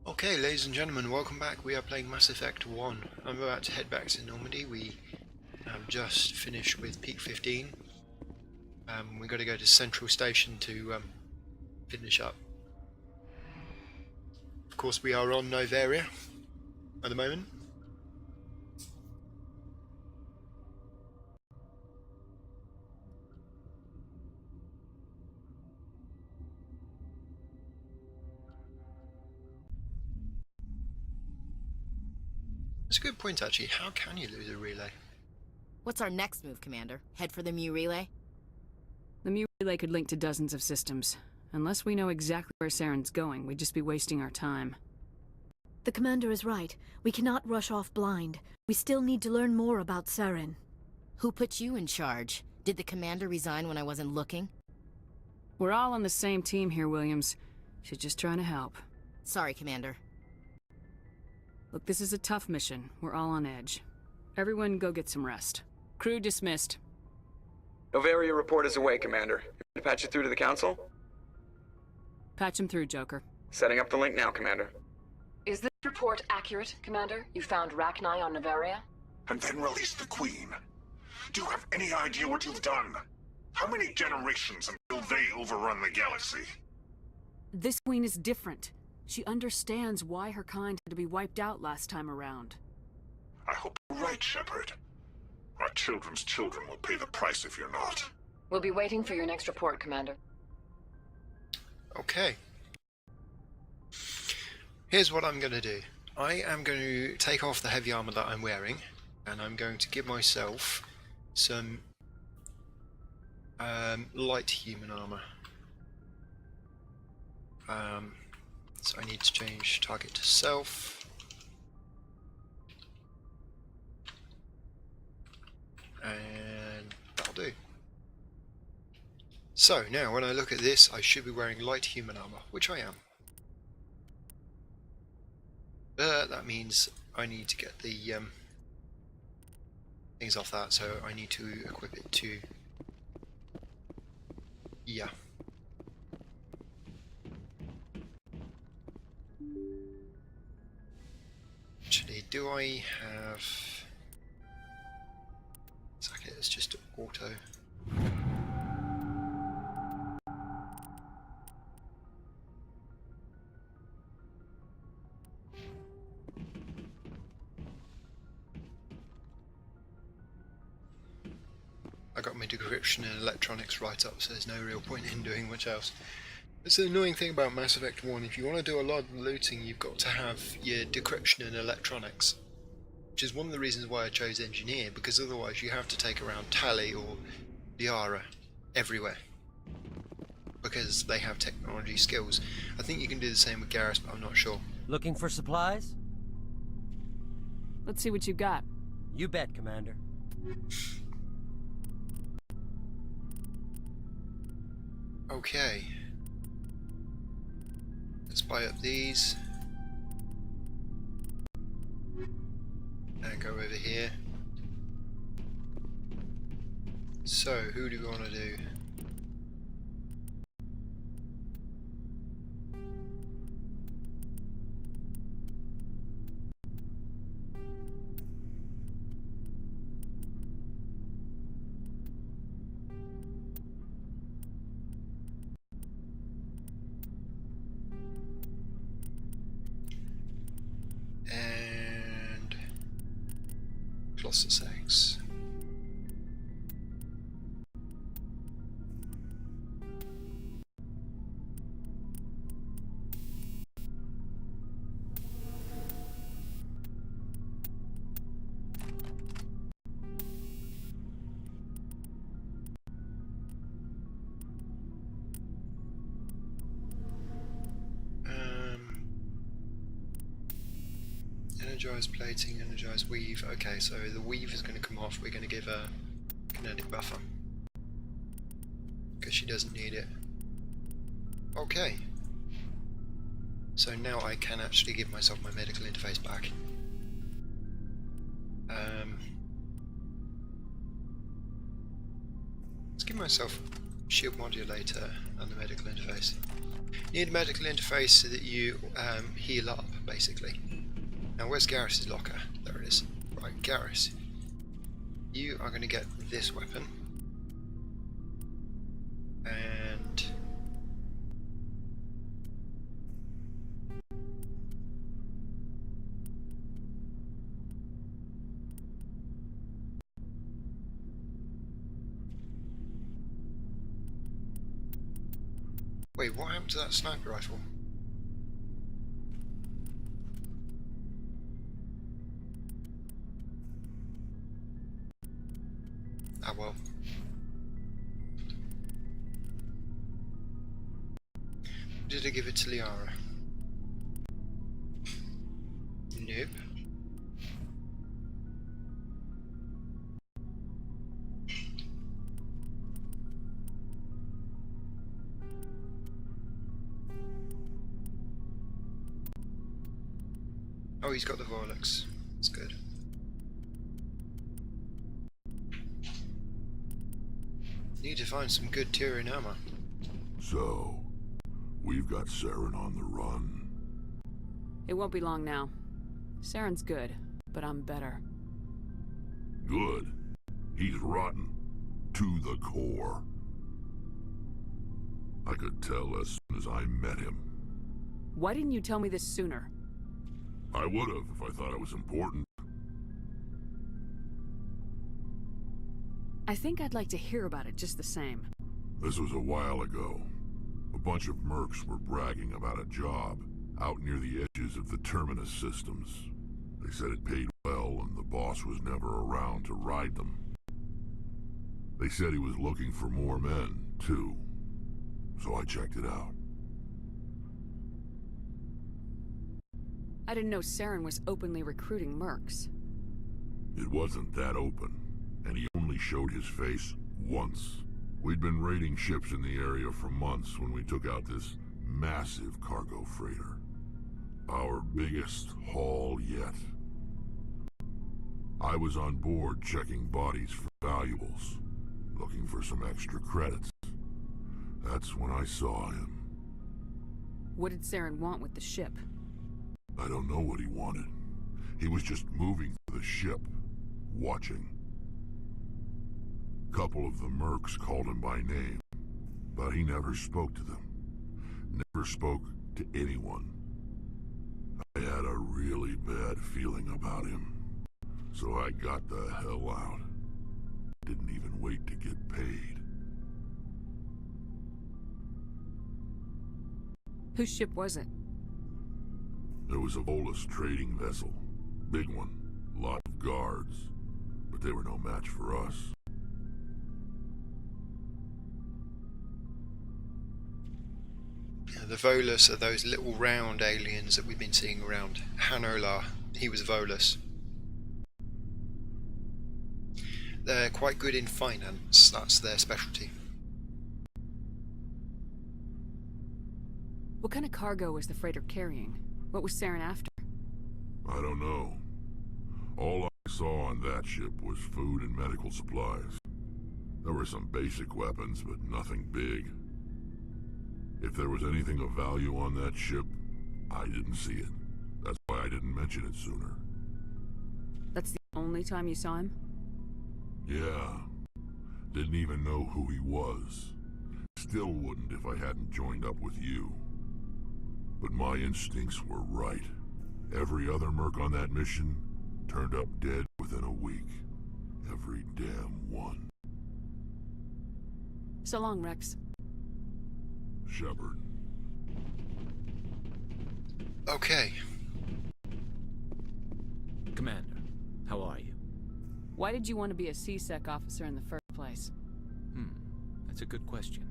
Okay, ladies and gentlemen, welcome back. We are playing Mass Effect 1. I'm about to head back to Normandy. We have just finished with Peak 15. We've got to go to Central Station to finish up. Of course, we are on Novaria at the moment. That's a good point, actually. How can you lose a relay? What's our next move, Commander? Head for the Mu relay? The Mu relay could link to dozens of systems. Unless we know exactly where Saren's going, we'd just be wasting our time. The Commander is right. We cannot rush off blind. We still need to learn more about Saren. Who put you in charge? Did the Commander resign when I wasn't looking? We're all on the same team here, Williams. She's just trying to help. Sorry, Commander. Look, this is a tough mission. We're all on edge. Everyone go get some rest. Crew dismissed. Novaria report is away, Commander. You want to patch it through to the Council? Patch him through, Joker. Setting up the link now, Commander. Is this report accurate, Commander? You found Rachni on Novaria? And then released the Queen. Do you have any idea what you've done? How many generations until they overrun the galaxy? This Queen is different. She understands why her kind had to be wiped out last time around. I hope you're right, Shepard. Our children's children will pay the price if you're not. We'll be waiting for your next report, Commander. Okay. Here's what I'm going to do. I am going to take off the heavy armor that I'm wearing, and I'm going to give myself some light human armor. So I need to change target to self. And that'll do. So now when I look at this, I should be wearing light human armor, which I am. But that means I need to get the things off that, so I need to equip it to... yeah. Actually, do I have... okay, it's just auto. I got my decryption and electronics right up, so there's no real point in doing much else. It's the annoying thing about Mass Effect 1, if you want to do a lot of looting, you've got to have your decryption and electronics. Which is one of the reasons why I chose Engineer, because otherwise you have to take around Tali or Liara everywhere. Because they have technology skills. I think you can do the same with Garrus, but I'm not sure. Looking for supplies? Let's see what you got. You bet, Commander. Okay. Let's buy up these. And go over here. So, who do we want to do? And Colossus X. Energized plating, energized weave. Okay, so the weave is going to come off. We're going to give her kinetic buffer because she doesn't need it. Okay, so now I can actually give myself my medical interface back. Let's give myself shield modulator and the medical interface. You need a medical interface so that you heal up, basically. Now, where's Garrus's locker? There it is. Right, Garrus. You are going to get this weapon. And... wait, what happened to that sniper rifle? Ah well. Did I give it to Liara? Nope. Oh, he's got the Vorlex. That's good. Need to find some good Tyrian armor. So, we've got Saren on the run. It won't be long now. Saren's good, but I'm better. Good. He's rotten. To the core. I could tell as soon as I met him. Why didn't you tell me this sooner? I would've if I thought it was important. I think I'd like to hear about it just the same. This was a while ago. A bunch of mercs were bragging about a job out near the edges of the Terminus systems. They said it paid well and the boss was never around to ride them. They said he was looking for more men, too. So I checked it out. I didn't know Saren was openly recruiting mercs. It wasn't that open, and he only showed his face once. We'd been raiding ships in the area for months when we took out this massive cargo freighter. Our biggest haul yet. I was on board checking bodies for valuables, looking for some extra credits. That's when I saw him. What did Saren want with the ship? I don't know what he wanted. He was just moving to the ship, watching. Couple of the mercs called him by name, but he never spoke to them. Never spoke to anyone. I had a really bad feeling about him, so I got the hell out. Didn't even wait to get paid. Whose ship was it? There was a Volus trading vessel. Big one. Lot of guards. But they were no match for us. The Volus are those little round aliens that we've been seeing around. Hanolar, he was Volus. They're quite good in finance, that's their specialty. What kind of cargo was the freighter carrying? What was Saren after? I don't know. All I saw on that ship was food and medical supplies. There were some basic weapons, but nothing big. If there was anything of value on that ship, I didn't see it. That's why I didn't mention it sooner. That's the only time you saw him? Yeah. Didn't even know who he was. Still wouldn't if I hadn't joined up with you. But my instincts were right. Every other merc on that mission turned up dead within a week. Every damn one. So long, Rex. Shepard. Okay. Commander, how are you? Why did you want to be a C-Sec officer in the first place? That's a good question.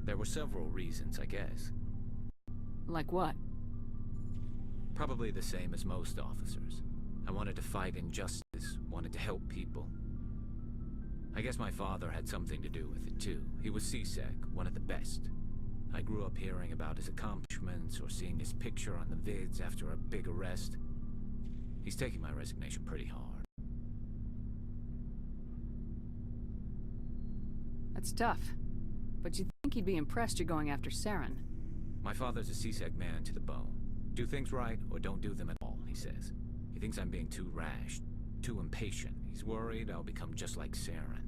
There were several reasons, I guess. Like what? Probably the same as most officers. I wanted to fight injustice, wanted to help people. I guess my father had something to do with it too. He was C-Sec, one of the best. I grew up hearing about his accomplishments or seeing his picture on the vids after a big arrest. He's taking my resignation pretty hard. That's tough. But you'd think he'd be impressed you're going after Saren. My father's a CSEC man to the bone. Do things right, or don't do them at all, he says. He thinks I'm being too rash, too impatient. He's worried I'll become just like Saren.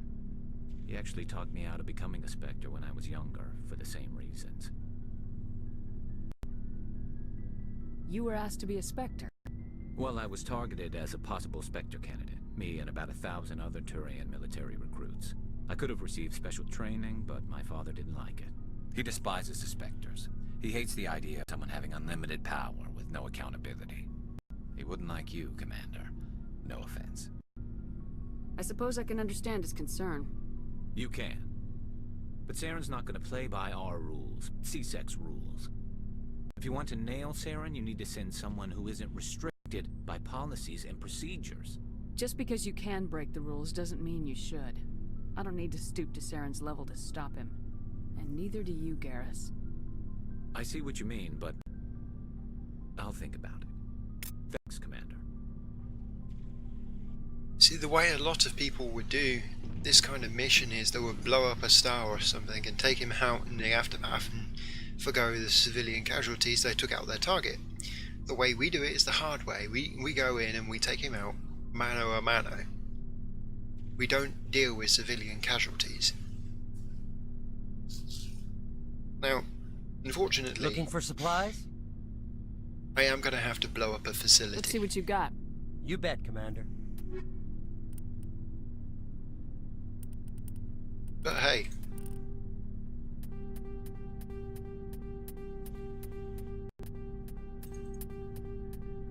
He actually talked me out of becoming a Spectre when I was younger, for the same reasons. You were asked to be a Spectre. Well, I was targeted as a possible Spectre candidate. Me and about 1,000 other Turian military recruits. I could have received special training, but my father didn't like it. He despises the Spectres. He hates the idea of someone having unlimited power with no accountability. He wouldn't like you, Commander. No offense. I suppose I can understand his concern. You can. But Saren's not going to play by our rules, CSEC's rules. If you want to nail Saren, you need to send someone who isn't restricted by policies and procedures. Just because you can break the rules doesn't mean you should. I don't need to stoop to Saren's level to stop him. And neither do you, Garrus. I see what you mean, but I'll think about it. Thanks, Commander. See, the way a lot of people would do this kind of mission is they would blow up a star or something and take him out in the aftermath and forgo the civilian casualties they took out their target. The way we do it is the hard way. We go in and we take him out mano a mano. We don't deal with civilian casualties. Now, unfortunately, Looking for supplies? I am going to have to blow up a facility. Let's see what you got. You bet, Commander. But hey,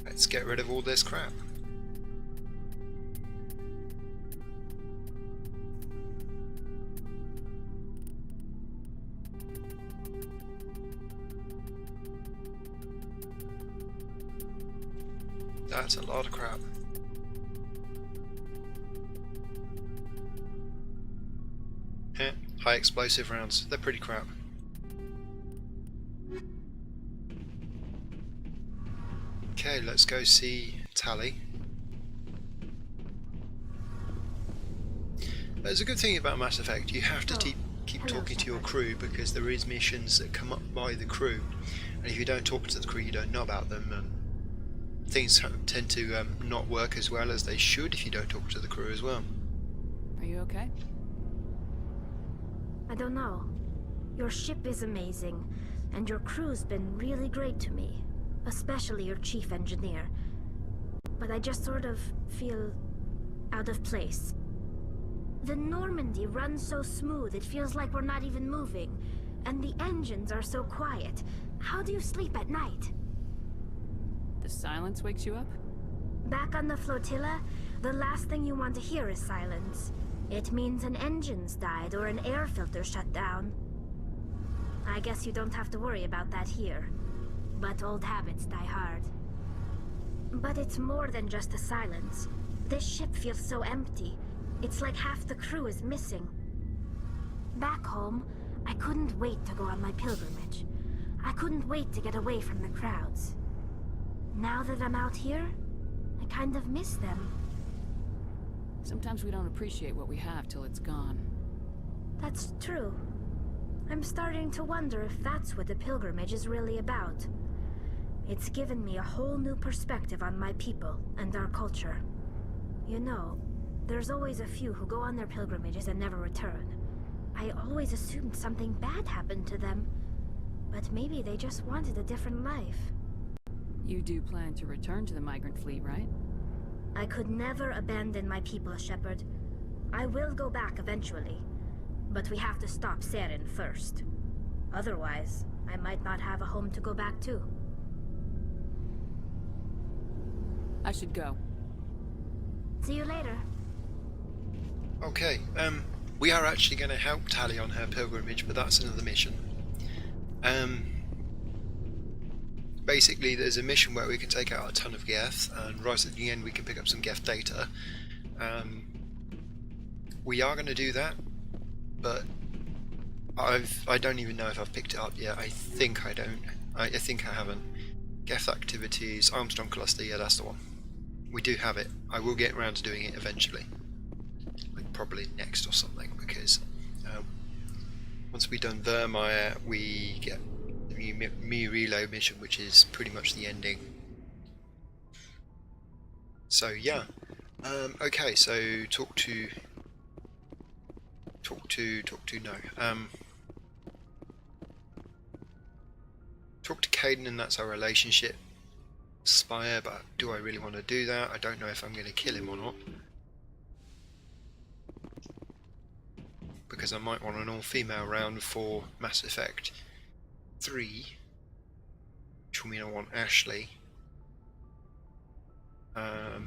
let's get rid of all this crap. That's a lot of crap. High explosive rounds, they're pretty crap. Okay, let's go see Tali. There's a good thing about Mass Effect, you have to keep talking to your crew because there is missions that come up by the crew, and if you don't talk to the crew you don't know about them, and things tend to not work as well as they should if you don't talk to the crew as well. Are you okay? I don't know. Your ship is amazing, and your crew's been really great to me. Especially your chief engineer. But I just sort of feel out of place. The Normandy runs so smooth it feels like we're not even moving. And the engines are so quiet. How do you sleep at night? The silence wakes you up? Back on the flotilla, the last thing you want to hear is silence. It means an engine's died or an air filter shut down. I guess you don't have to worry about that here. But old habits die hard. But it's more than just the silence. This ship feels so empty. It's like half the crew is missing. Back home, I couldn't wait to go on my pilgrimage. I couldn't wait to get away from the crowds. Now that I'm out here, I kind of miss them. Sometimes we don't appreciate what we have till it's gone. That's true. I'm starting to wonder if that's what the pilgrimage is really about. It's given me a whole new perspective on my people and our culture. You know, there's always a few who go on their pilgrimages and never return. I always assumed something bad happened to them, but maybe they just wanted a different life. You do plan to return to the migrant fleet, right? I could never abandon my people, Shepard. I will go back eventually, but we have to stop Saren first. Otherwise, I might not have a home to go back to. I should go. See you later. Okay, we are actually going to help Tali on her pilgrimage, but that's another mission. Basically, there's a mission where we can take out a ton of Geth, and right at the end we can pick up some Geth data. We are going to do that, but I don't even know if I've picked it up yet. I think I don't. I think I haven't. Geth activities, Armstrong cluster, yeah, that's the one. We do have it. I will get around to doing it eventually, like probably next or something, because once we've done Vermeer, we get me reload mission, which is pretty much the ending. So yeah, okay. So talk to talk to Caden, and that's our relationship. Spire, but do I really want to do that? I don't know if I'm going to kill him or not, because I might want an all-female round for Mass Effect 3, which will mean I want Ashley. I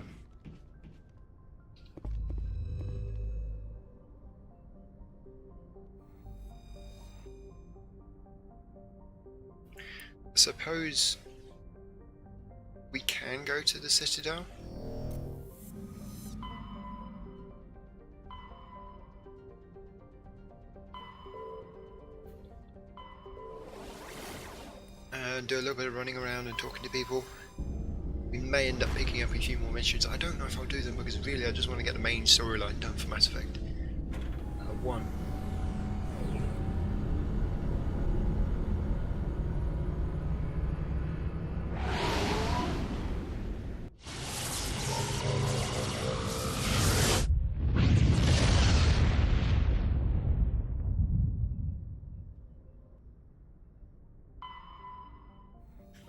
suppose we can go to the Citadel. And do a little bit of running around and talking to people. We may end up picking up a few more missions. I don't know if I'll do them, because really I just want to get the main storyline done for Mass Effect 1.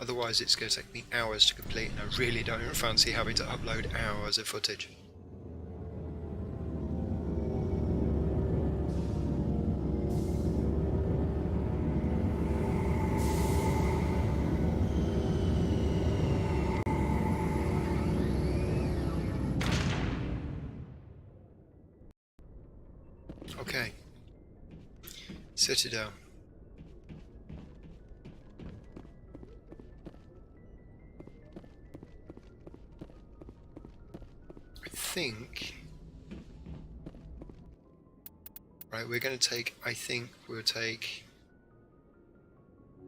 Otherwise it's going to take me hours to complete, and I really don't fancy having to upload hours of footage. Okay. Citadel. Right, we're going to take, I think we'll take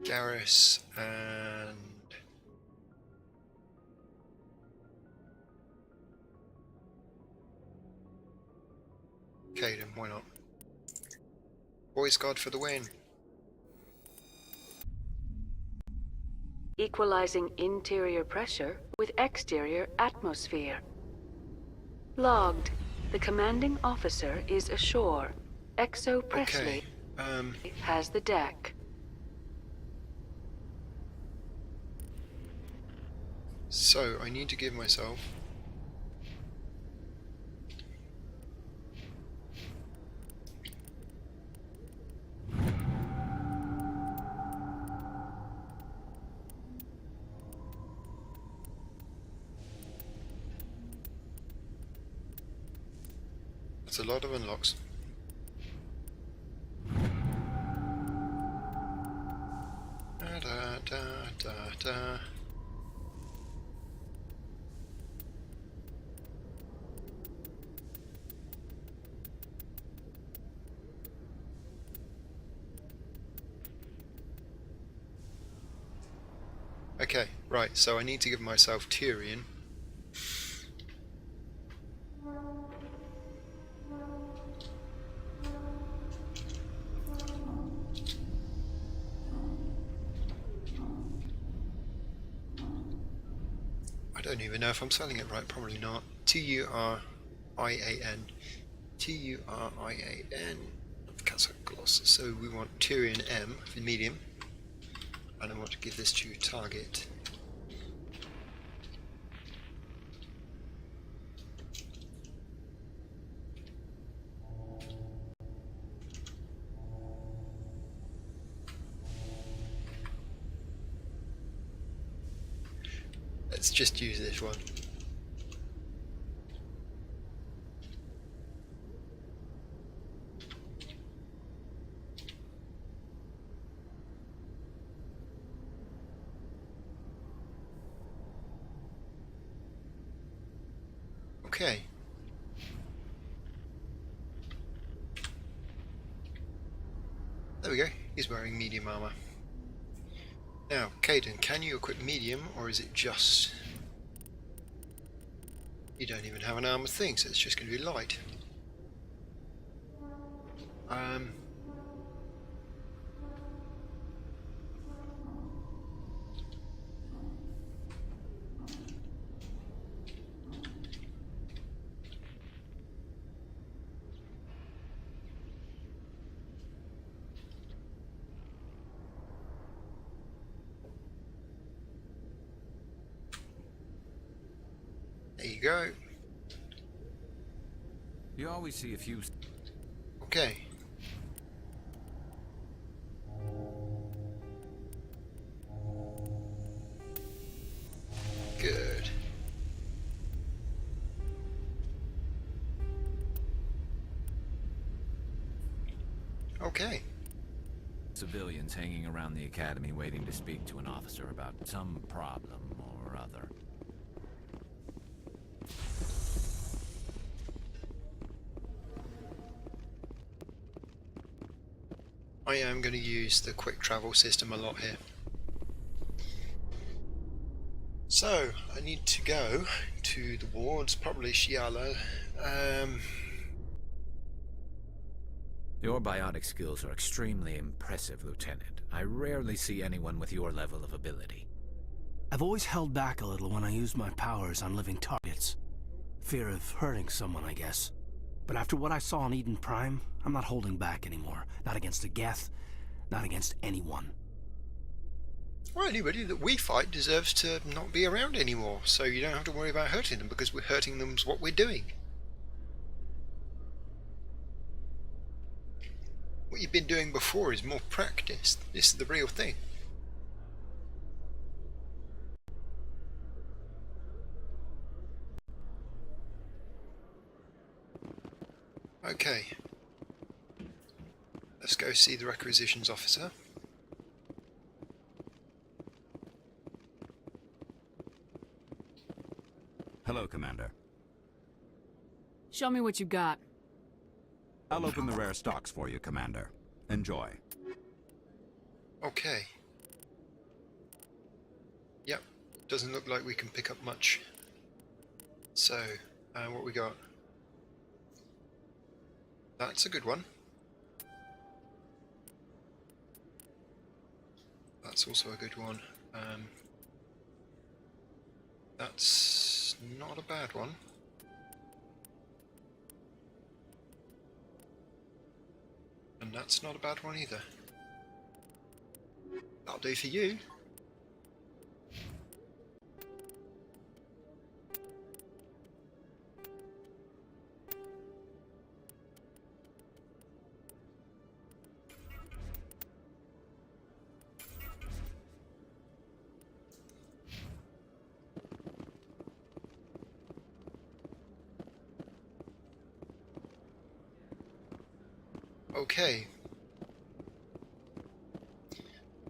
Garrus and Caden, why not? Boys God for the win. Equalizing interior pressure with exterior atmosphere. Logged. The commanding officer is ashore. Exo Presley has the deck. So I need to give myself that's a lot of unlocks. Okay, right, so I need to give myself Tyrion. I don't even know if I'm spelling it right, probably not. T-U-R-I-A-N. T-U-R-I-A-N. Castle Gloss. So we want Tyrion M for medium. And I want to give this to target. Let's just use this one. Okay. There we go. He's wearing medium armor. Now, Caden, can you equip medium, or is it just... You don't even have an armor thing, so it's just going to be light. There you go. You always see a few... Okay. Good. Okay. civilians hanging around the academy waiting to speak to an officer about some problem or other. I am going to use the quick travel system a lot here. So, I need to go to the wards, probably Shiala. Your biotic skills are extremely impressive, Lieutenant. I rarely see anyone with your level of ability. I've always held back a little when I used my powers on living targets. Fear of hurting someone, I guess. But after what I saw on Eden Prime, I'm not holding back anymore. Not against a Geth, not against anyone. Well, anybody that we fight deserves to not be around anymore, so you don't have to worry about hurting them, because we're hurting them's what we're doing. What you've been doing before is more practice. This is the real thing. Okay. Let's go see the requisitions officer. Hello, Commander. Show me what you got. I'll open the rare stocks for you, Commander. Enjoy. Okay. Yep. Doesn't look like we can pick up much. So, what we got? That's a good one. That's also a good one. That's not a bad one. And that's not a bad one either. That'll do for you. Okay.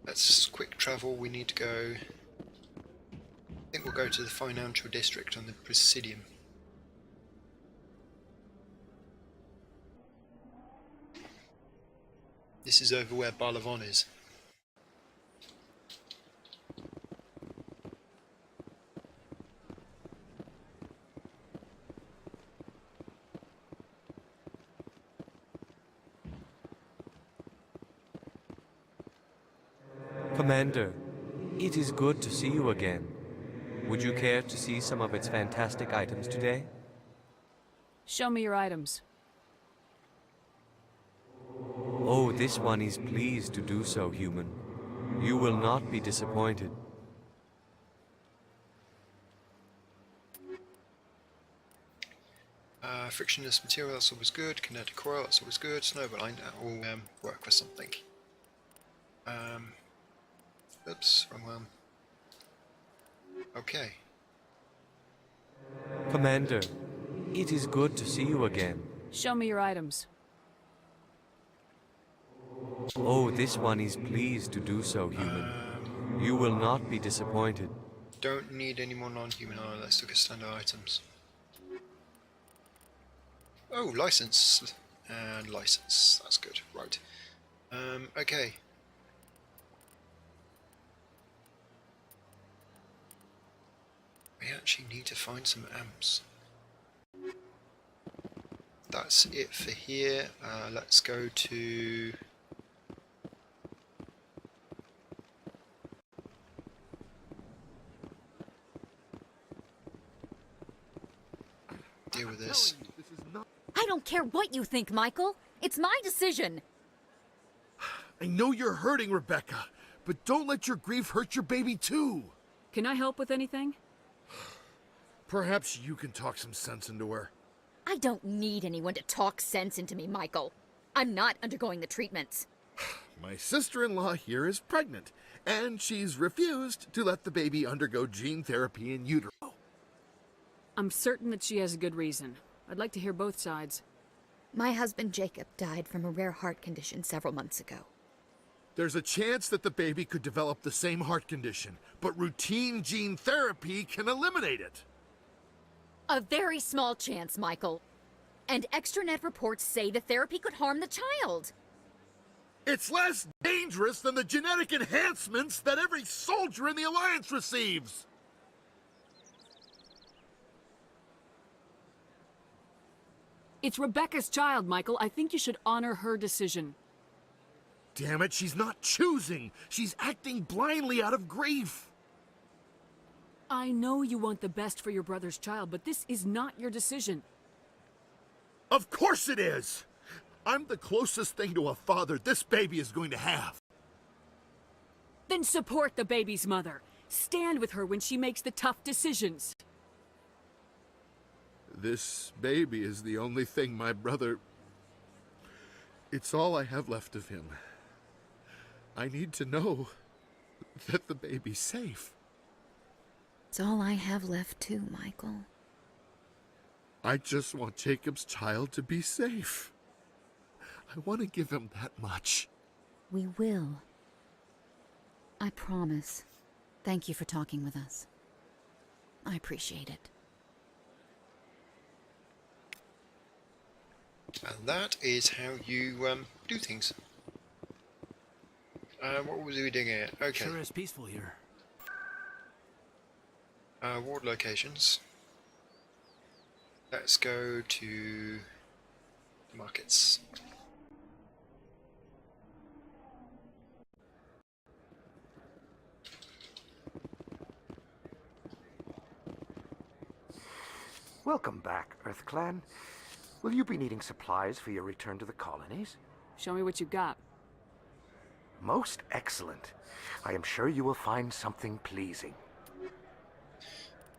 Let's quick travel. We need to go. I think we'll go to the financial district on the Presidium. This is over where Balavon is. Commander, it is good to see you again. Would you care to see some of its fantastic items today? Show me your items. Oh, this one is pleased to do so, human. You will not be disappointed. Frictionless material, that's always good. Kinetic coil, that's always good. Snowblind, that will work with something. Oops, wrong one. Okay. Commander, it is good to see you again. Show me your items. Oh, this one is pleased to do so, human. You will not be disappointed. Don't need any more non-human armor. Let's look at standard items. Oh, license. And license. That's good. Right. Okay. We actually need to find some amps. That's it for here. Let's go to... deal with this. I don't care what you think, Michael. It's my decision. I know you're hurting, Rebecca, but don't let your grief hurt your baby too. Can I help with anything? Perhaps you can talk some sense into her. I don't need anyone to talk sense into me, Michael. I'm not undergoing the treatments. My sister-in-law here is pregnant, and she's refused to let the baby undergo gene therapy in utero. I'm certain that she has a good reason. I'd like to hear both sides. My husband Jacob died from a rare heart condition several months ago. There's a chance that the baby could develop the same heart condition, but routine gene therapy can eliminate it. A very small chance, Michael. And extranet reports say the therapy could harm the child. It's less dangerous than the genetic enhancements that every soldier in the Alliance receives. It's Rebecca's child, Michael. I think you should honor her decision. Damn it, she's not choosing. She's acting blindly out of grief. I know you want the best for your brother's child, but this is not your decision. Of course it is! I'm the closest thing to a father this baby is going to have. Then support the baby's mother. Stand with her when she makes the tough decisions. This baby is the only thing my brother... It's all I have left of him. I need to know that the baby's safe. It's all I have left too, Michael. I just want Jacob's child to be safe. I want to give him that much. We will. I promise. Thank you for talking with us. I appreciate it. And that is how you do things. What was we doing here? Okay. Sure is peaceful here. Ward locations. Let's go to the markets. Welcome back, EarthClan. Will you be needing supplies for your return to the colonies? Show me what you got. Most excellent. I am sure you will find something pleasing.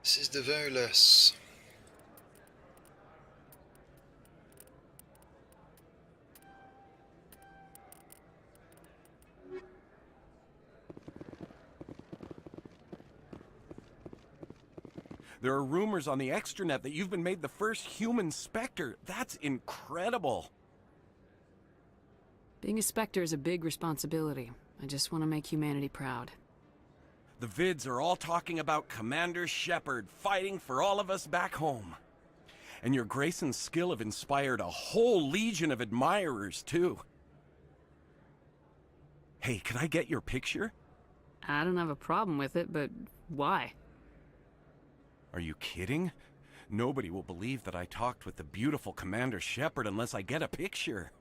This is the Volus. There are rumors on the extranet that you've been made the first human Spectre. That's incredible. Being a Spectre is a big responsibility. I just want to make humanity proud. The vids are all talking about Commander Shepard fighting for all of us back home. And your grace and skill have inspired a whole legion of admirers, too. Hey, can I get your picture? I don't have a problem with it, but why? Are you kidding? Nobody will believe that I talked with the beautiful Commander Shepard unless I get a picture.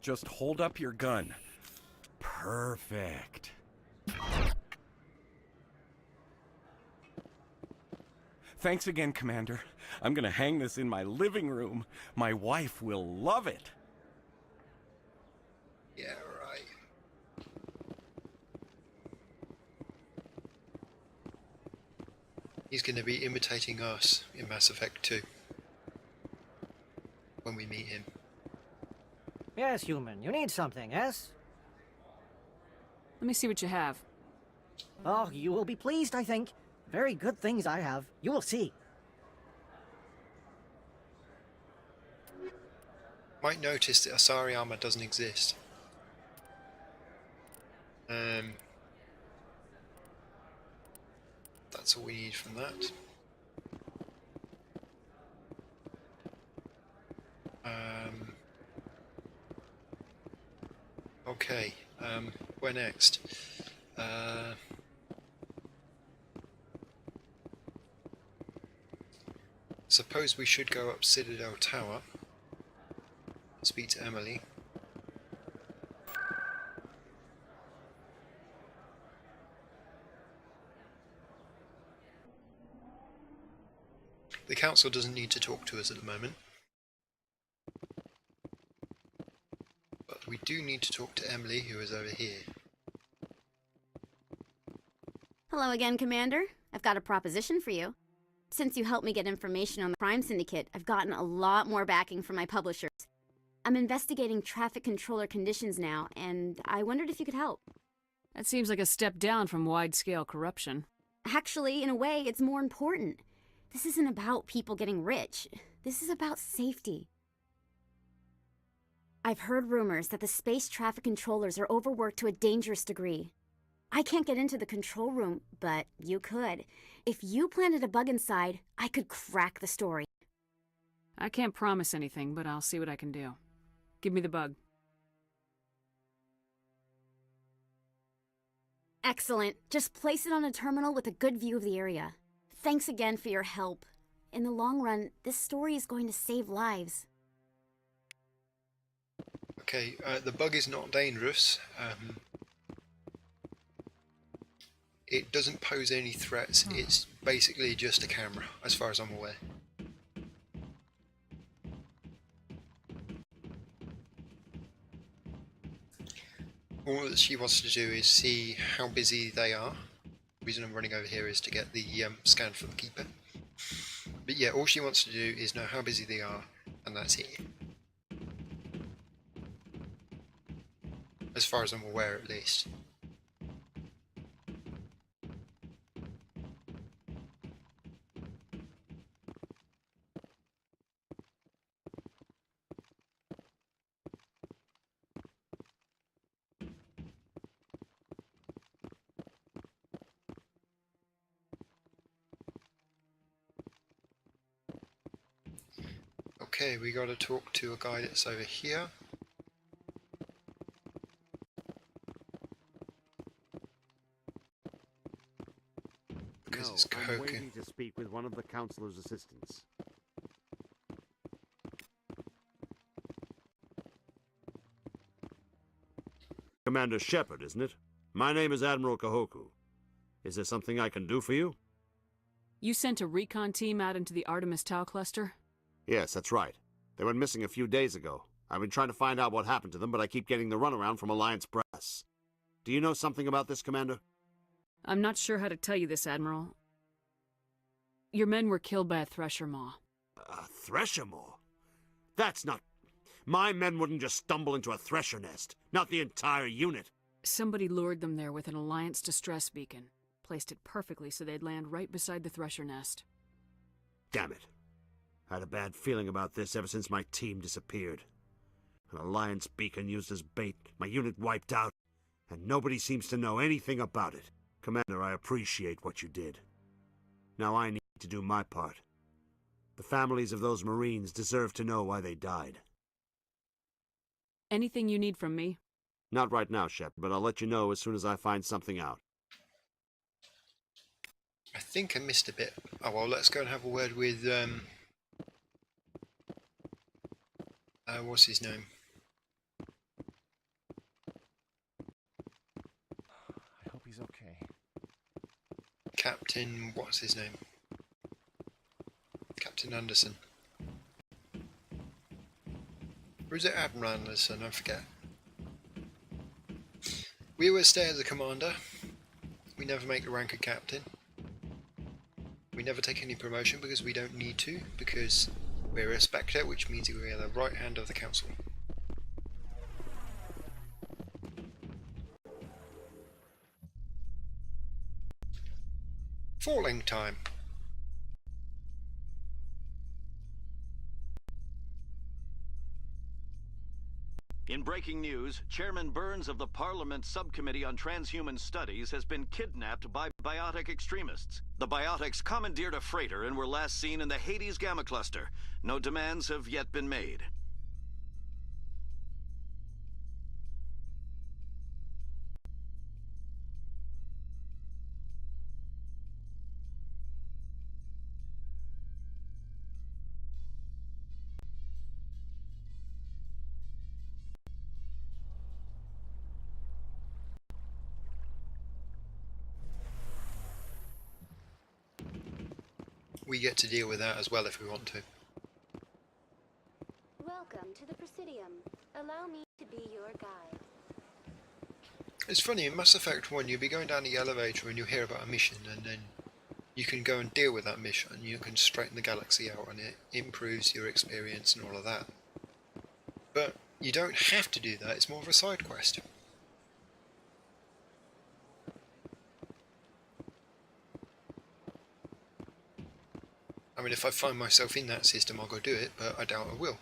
Just hold up your gun. Perfect. Thanks again, Commander. I'm gonna hang this in my living room. My wife will love it. Yeah, right. He's going to be imitating us in Mass Effect 2 when we meet him. Yes, human. You need something, yes? Let me see what you have. Oh, you will be pleased, I think. Very good things I have. You will see. Might notice that Asari armor doesn't exist. That's all we need from that. Okay, where next? Suppose we should go up Citadel Tower, speak to Emily. The council doesn't need to talk to us at the moment, but we do need to talk to Emily, who is over here. Hello again, Commander. I've got a proposition for you. Since you helped me get information on the crime syndicate, I've gotten a lot more backing from my publishers. I'm investigating traffic controller conditions now, and I wondered if you could help. That seems like a step down from wide-scale corruption. Actually, in a way, it's more important. This isn't about people getting rich. This is about safety. I've heard rumors that the space traffic controllers are overworked to a dangerous degree. I can't get into the control room, but you could. If you planted a bug inside, I could crack the story. I can't promise anything, but I'll see what I can do. Give me the bug. Excellent. Just place it on a terminal with a good view of the area. Thanks again for your help. In the long run, this story is going to save lives. Okay, the bug is not dangerous. It doesn't pose any threats. It's basically just a camera, as far as I'm aware. All that she wants to do is see how busy they are. The reason I'm running over here is to get the scan from the keeper. But yeah, all she wants to do is know how busy they are, and that's it. As far as I'm aware, at least. Okay, we gotta talk to a guy that's over here. Because it's I'm waiting to speak with one of the counselor's assistants. Commander Shepard, isn't it? My name is Admiral Kahoku. Is there something I can do for you? You sent a recon team out into the Artemis Tau cluster? Yes, that's right. They went missing a few days ago. I've been trying to find out what happened to them, but I keep getting the runaround from Alliance Press. Do you know something about this, Commander? I'm not sure how to tell you this, Admiral. Your men were killed by a Thresher Maw. A Thresher Maw? That's not... My men wouldn't just stumble into a Thresher nest. Not the entire unit. Somebody lured them there with an Alliance distress beacon. Placed it perfectly so they'd land right beside the Thresher nest. Damn it. I had a bad feeling about this ever since my team disappeared. An Alliance beacon used as bait, my unit wiped out, and nobody seems to know anything about it. Commander, I appreciate what you did. Now I need to do my part. The families of those Marines deserve to know why they died. Anything you need from me? Not right now, Shep, but I'll let you know as soon as I find something out. I think I missed a bit. Oh well, let's go and have a word with, what's his name? I hope he's okay. Captain, what's his name? Captain Anderson. Or is it Admiral Anderson? I forget. We always stay as a commander. We never make the rank of captain. We never take any promotion because we don't need to, because we're a Spectre, which means we are the right hand of the council. Falling time. In breaking news, Chairman Burns of the Parliament Subcommittee on Transhuman Studies has been kidnapped by biotic extremists. The biotics commandeered a freighter and were last seen in the Hades Gamma Cluster. No demands have yet been made. We get to deal with that as well if we want to. Welcome to the Presidium. Allow me to be your guide. It's funny, in Mass Effect 1 you'll be going down the elevator and you'll hear about a mission, and then you can go and deal with that mission. You can straighten the galaxy out and it improves your experience and all of that. But you don't have to do that, it's more of a side quest. I mean, if I find myself in that system, I'll go do it, but I doubt I will.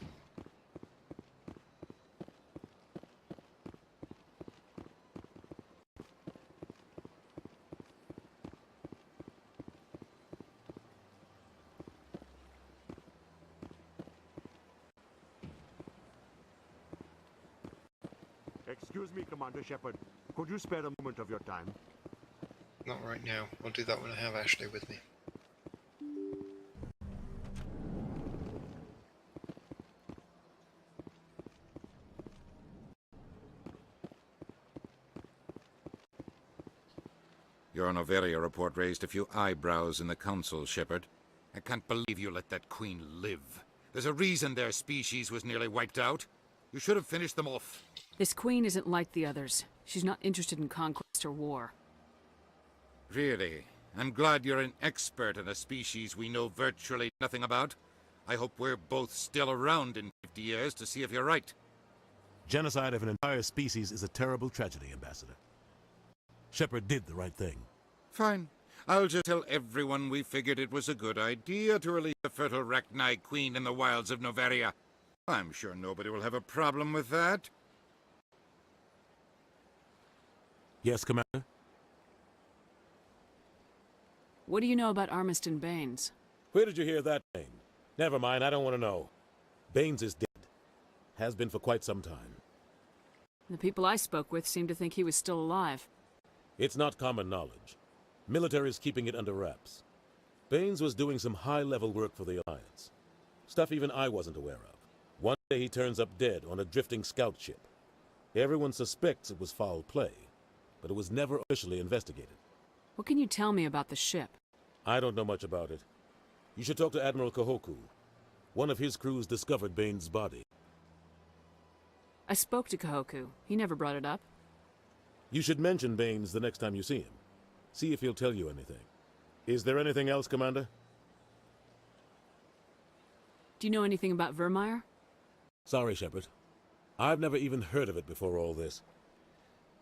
Excuse me, Commander Shepard. Could you spare a moment of your time? Not right now. I'll do that when I have Ashley with me. Your Noveria report raised a few eyebrows in the Council, Shepard. I can't believe you let that queen live. There's a reason their species was nearly wiped out. You should have finished them off. This queen isn't like the others. She's not interested in conquest or war. Really? I'm glad you're an expert in a species we know virtually nothing about. I hope we're both still around in 50 years to see if you're right. Genocide of an entire species is a terrible tragedy, Ambassador. Shepard did the right thing. Fine. I'll just tell everyone we figured it was a good idea to release the fertile Rachni queen in the wilds of Noveria. I'm sure nobody will have a problem with that. Yes, Commander? What do you know about Armiston Baines? Where did you hear that name? Never mind, I don't want to know. Baines is dead. Has been for quite some time. The people I spoke with seemed to think he was still alive. It's not common knowledge. Military is keeping it under wraps. Baines was doing some high-level work for the Alliance. Stuff even I wasn't aware of. One day he turns up dead on a drifting scout ship. Everyone suspects it was foul play, but it was never officially investigated. What can you tell me about the ship? I don't know much about it. You should talk to Admiral Kahoku. One of his crews discovered Baines' body. I spoke to Kahoku. He never brought it up. You should mention Baines the next time you see him. See if he'll tell you anything. Is there anything else, Commander? Do you know anything about Vermeer? Sorry, Shepard. I've never even heard of it before all this.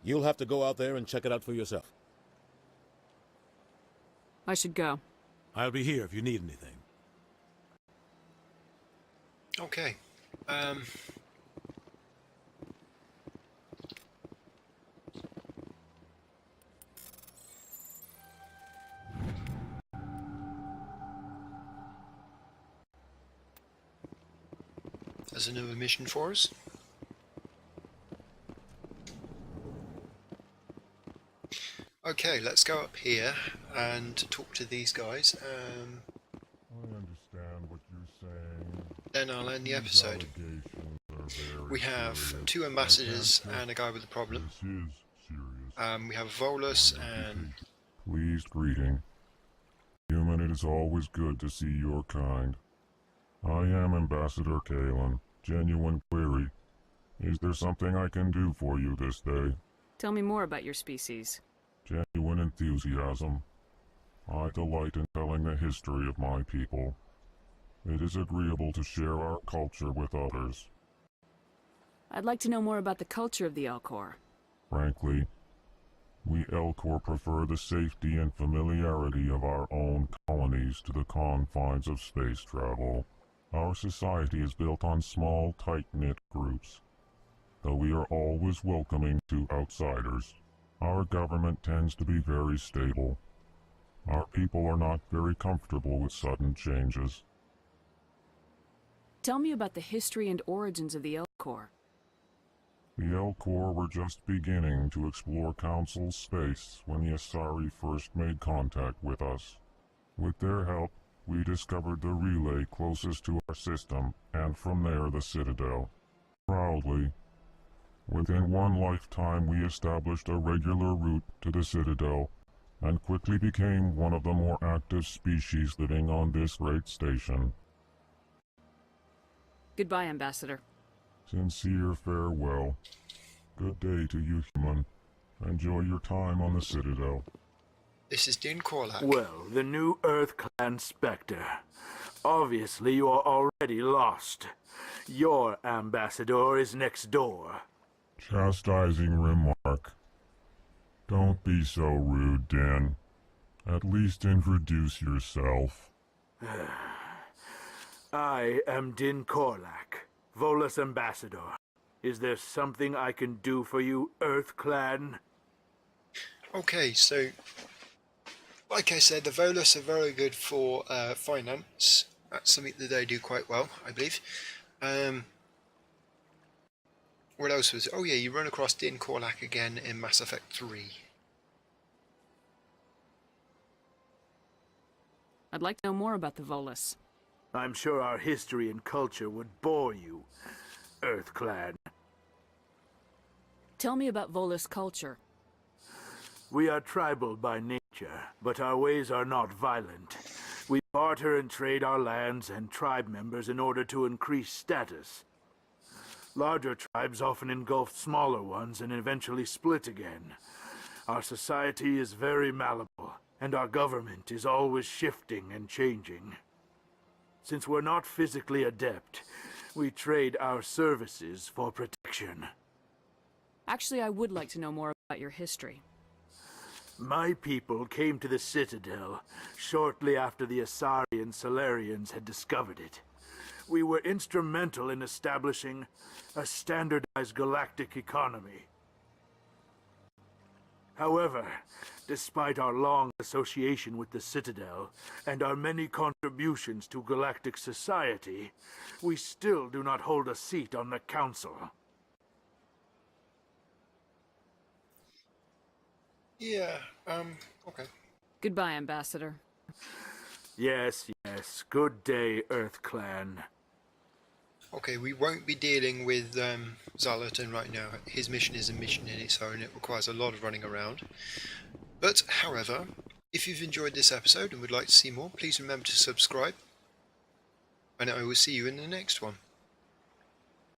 You'll have to go out there and check it out for yourself. I should go. I'll be here if you need anything. Okay. There's another mission for us. Okay, let's go up here and talk to these guys. I understand what you're saying. Then I'll end the episode. We have 2 ambassadors and a guy with a problem. This is serious. We have Volus and... Pleased greeting. Human, it is always good to see your kind. I am Ambassador Kalen. Genuine query. Is there something I can do for you this day? Tell me more about your species. Genuine enthusiasm. I delight in telling the history of my people. It is agreeable to share our culture with others. I'd like to know more about the culture of the Elcor. Frankly, we Elcor prefer the safety and familiarity of our own colonies to the confines of space travel. Our society is built on small, tight-knit groups, though we are always welcoming to outsiders. Our government tends to be very stable. Our people are not very comfortable with sudden changes. Tell me about the history and origins of the Elcor. The Elcor were just beginning to explore Council space when the Asari first made contact with us. With their help, we discovered the relay closest to our system, and from there the Citadel. Proudly, within one lifetime we established a regular route to the Citadel, and quickly became one of the more active species living on this great station. Goodbye, Ambassador. Sincere farewell. Good day to you, human. Enjoy your time on the Citadel. This is Din Korlak. Well, the new Earth Clan Spectre. Obviously, you are already lost. Your ambassador is next door. Chastising remark. Don't be so rude, Dan. At least introduce yourself. I am Din Korlak, Volus ambassador. Is there something I can do for you, Earth Clan? Okay, so like I said, the Volus are very good for finance. That's something that they do quite well, I believe. What else was it? Oh yeah, you run across Din Korlak again in Mass Effect 3. I'd like to know more about the Volus. I'm sure our history and culture would bore you, Earth Clan. Tell me about Volus culture. We are tribal by nature, but our ways are not violent. We barter and trade our lands and tribe members in order to increase status. Larger tribes often engulf smaller ones and eventually split again. Our society is very malleable, and our government is always shifting and changing. Since we're not physically adept, we trade our services for protection. Actually, I would like to know more about your history. My people came to the Citadel shortly after the Asari Solarians had discovered it. We were instrumental in establishing a standardized galactic economy. However, despite our long association with the Citadel and our many contributions to galactic society, we still do not hold a seat on the Council. Yeah, okay. Goodbye, Ambassador. Yes, yes. Good day, Earth Clan. Okay, we won't be dealing with Zalaton right now. His mission is a mission in its own. It requires a lot of running around. But, however, if you've enjoyed this episode and would like to see more, please remember to subscribe. And I will see you in the next one.